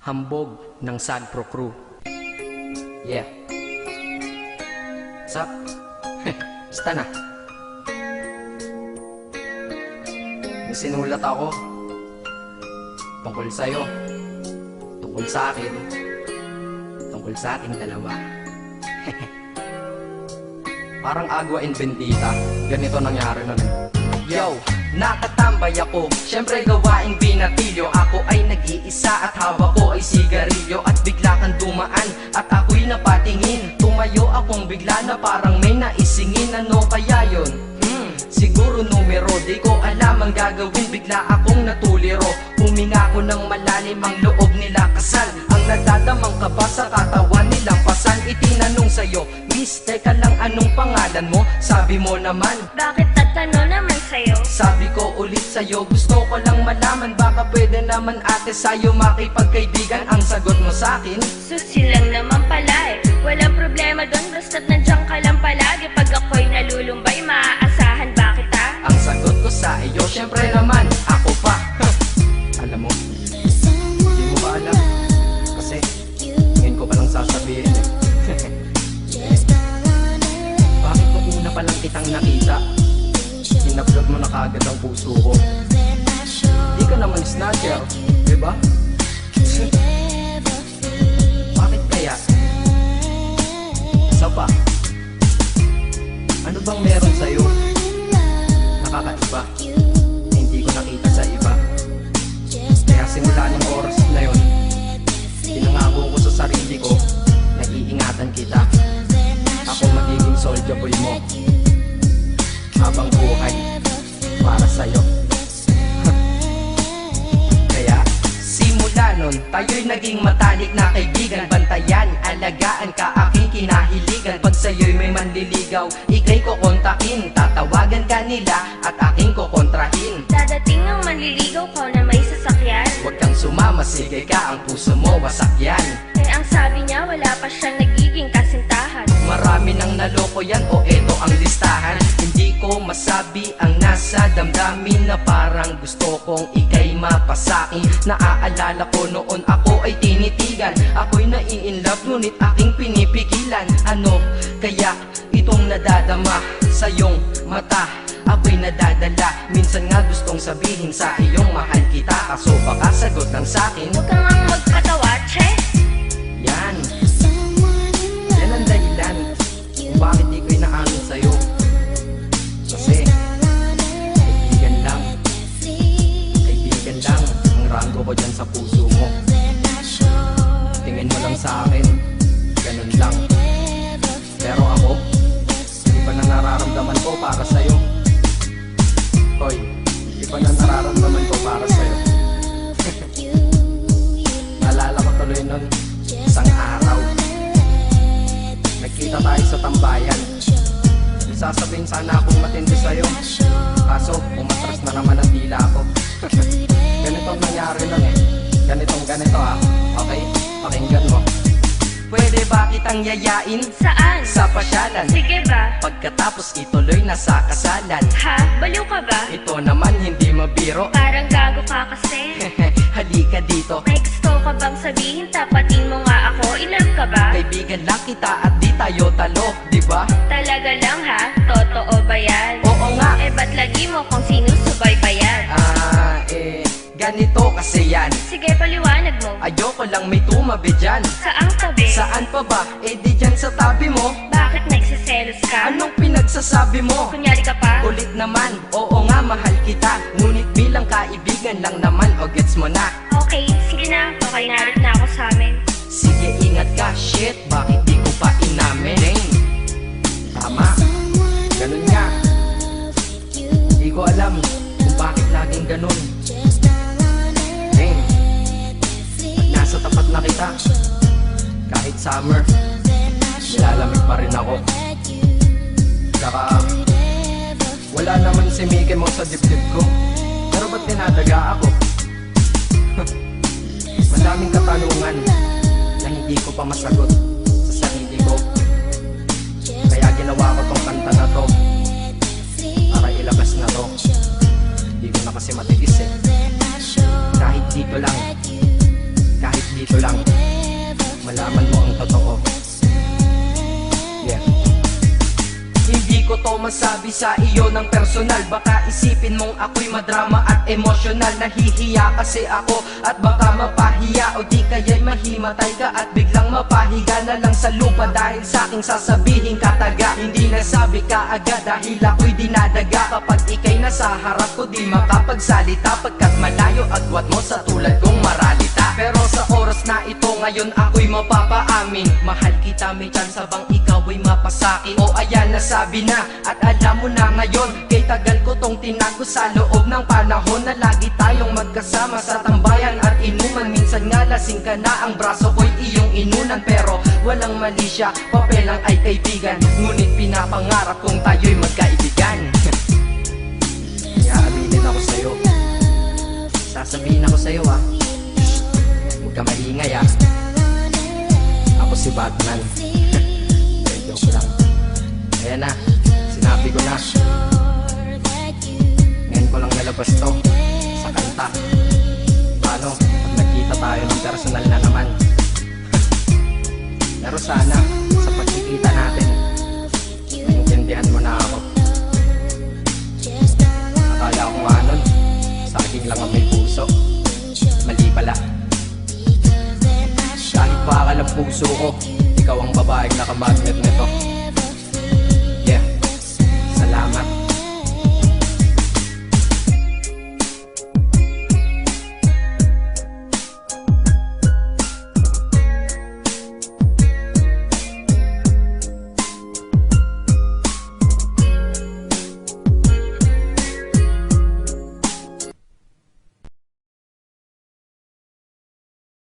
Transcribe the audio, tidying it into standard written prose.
Hambog ng Sagpro Crew. Yeah. What's up? Basta na. May sinulat ako tungkol sa'yo, tungkol sa akin, tungkol sa ating dalawa. Parang Agua and Bendita. Ganito nangyari nun. Yo! Nakatambay ako, syempre gawaing binatilyo. Ako ay nag-iisa at hawak ko ay sigarilyo. At bigla kang dumaan at ako'y napatingin. Tumayo akong bigla na parang may naisingin. Ano kaya yun? Siguro numero, di ko alam ang gagawin. Bigla akong natuliro. Huminga ko ng malalim, ang loob nila kasal. Ang nadadamang kaba sa katawan nilang pasan. Itinanong sa'yo, Miss, teka lang, anong pangalan mo? Sabi mo naman, bakit tatanong naman sa'yo? sabi ko ulit sa'yo, gusto ko lang malaman. Baka pwede naman ate sa'yo makipagkaibigan. Ang sagot mo sa'kin, Susi lang naman pala eh. Walang problema doon, basta't nandiyan ka lang palagi. Pag ako'y nalulumbay, maaasahan ba kita? ang sagot ko sa iyo, syempre naman, ako pa. Alam mo, hindi mo ba alam? Kasi, ngayon ko palang sasabihin eh. Bakit nung una pa lang kitang nakita, inablog mo na kaagad ang puso ko? Di ka naman snatcher, diba? Bakit kaya? Isa pa, ano bang meron sa'yo? Nakakaiba, na hindi ko nakita sa iba. Kaya simula ng oras na yun, pinangako ko sa sarili ko na iingatan kita. Ako magiging soldier boy mo habang buhay para sa'yo. Kaya simula nun, tayo'y naging matalik na kaibigan. Bantayan, alagaan ka, aking kinahiligan. Pag sa'yo'y may manliligaw, ika'y kukontakin. Tatawagan ka nila at aking kukontrahin. Dadating ang manliligaw ko na may sasakyan. Huwag kang sumama, sige ka, ang puso mo wasak yan. Eh ang sabi niya, wala pa siyang nagiging kasintahan. Marami nang naloko yan, o eto ang listahan. Hindi ko masabi ang nasa damdamin, na parang gusto kong ika'y mapasakin. Naaalala ko noon ako ay tinitigan, ako'y nai-inlove ngunit aking pinipigilan. Ano kaya itong nadadama sa iyong mata? Ako'y nadadala, minsan nga gustong sabihin sa iyong mahal kita. Kaso baka sagot lang sa'kin, Huwag kang ang magpatawa, che. yan ang dahilan kung bakit di ko inaamin sa'yo. Kasi kaibigan lang ang rango ko dyan sa puso mo. Tingin mo lang sa akin, ganun lang. Pero ako, iba na nararamdaman ko para sa'yo. Hoy, iba na nararamdaman ko para sa'yo. Naalala ko tuloy nun, isang araw nagkita tayo sa tambayan. Sasabihin sana akong matindi sa'yo, kaso umatras na naman ang dila ko. Ganito ang nangyari nun eh. Ganito ah. Okay, pakinggan mo. Pwede ba kitang yayain Saan? sa pasyalan? Sige ba? Pagkatapos ituloy na sa kasalan. Ha? Baliw ka ba? Ito naman hindi mabiro. Parang gago ka kasi. Halika dito, May gusto ka bang sabihin? Tapatin mo nga ako. I-love ka ba? kaibigan lang kita at di tayo talo, di ba? Talaga lang ha? Totoo ba yan? Oo nga. Eh ba't lagi mo kung sinusubaybayan? Ganito kasi yan. Sige, paliwanag mo. Ayoko lang may tumabi dyan. Saang tabi? Saan pa ba? Eh di dyan sa tabi mo. Bakit nagsiselos ka? Anong pinagsasabi mo? Kunyari ka pa? Ulit naman, oo nga mahal kita. Ngunit bilang kaibigan lang naman, o gets mo na. Okay, sige na. Okay, narit na ako sa amin. Sige ingat ka, shit, bakit di ko pa inamin? Dang, tama, ganun nga. Di ko alam kung bakit laging ganun. Dang, pag nasa tapat na kita, kahit summer, nilalamig pa rin ako. Saka wala naman si Mickey mo sa dibdib ko, pero ba't dinadaga ako? Madaming katanungan na hindi ko pa masagot sa sarili ko. Kaya ginawa ko tong kanta na to para ilabas na to. Hindi ko na kasi matiis eh. Kahit dito lang, kahit dito Gusto lang malaman mo ang totoo. Yeah. Hindi ko to masabi sa iyo ng personal. Baka isipin mong ako'y madrama at emosyonal. Nahihiya kasi ako at baka mapahiya, o di kaya'y mahimatay ka at biglang mapahiga na lang sa lupa dahil sa aking sasabihin kataga. Hindi nasabi ka agad dahil ako'y dinadaga. Kapag ika'y nasa harap ko di makapagsalita, pagkat malayo agwat mo sa tulad kong maralita. Pero sa oras na ito ngayon ako'y mapapaamin, mahal kita, may tsansa bang ikaw ay mapasakin? O ayan, nasabi na at alam mo na ngayon. Kay tagal ko tong tinago sa loob ng panahon na lagi tayong magkasama sa tambayan at inuman. Minsan nga lasing ka na, ang braso ko'y iyong inunan. Pero walang mali siya, papel lang ay kaibigan. Ngunit pinapangarap kong tayo'y magkaibigan. Kaya aminin ako sa'yo, sasabihin ako sa'yo ah, huwag ka maingay ah. Ako si Batman. Joke lang. Ayan na, sinabi ko na. Ngayon ko lang nalabas to sa kanta. Paano pag nagkita tayo ng personal na naman? Pero sana sa pagkikita natin maintindihan mo na ako. Akala ko nga nun saging lang ang may puso. Mali pala. Kahit bakal ang puso ko, ikaw ang babaeng nakamagnet nito.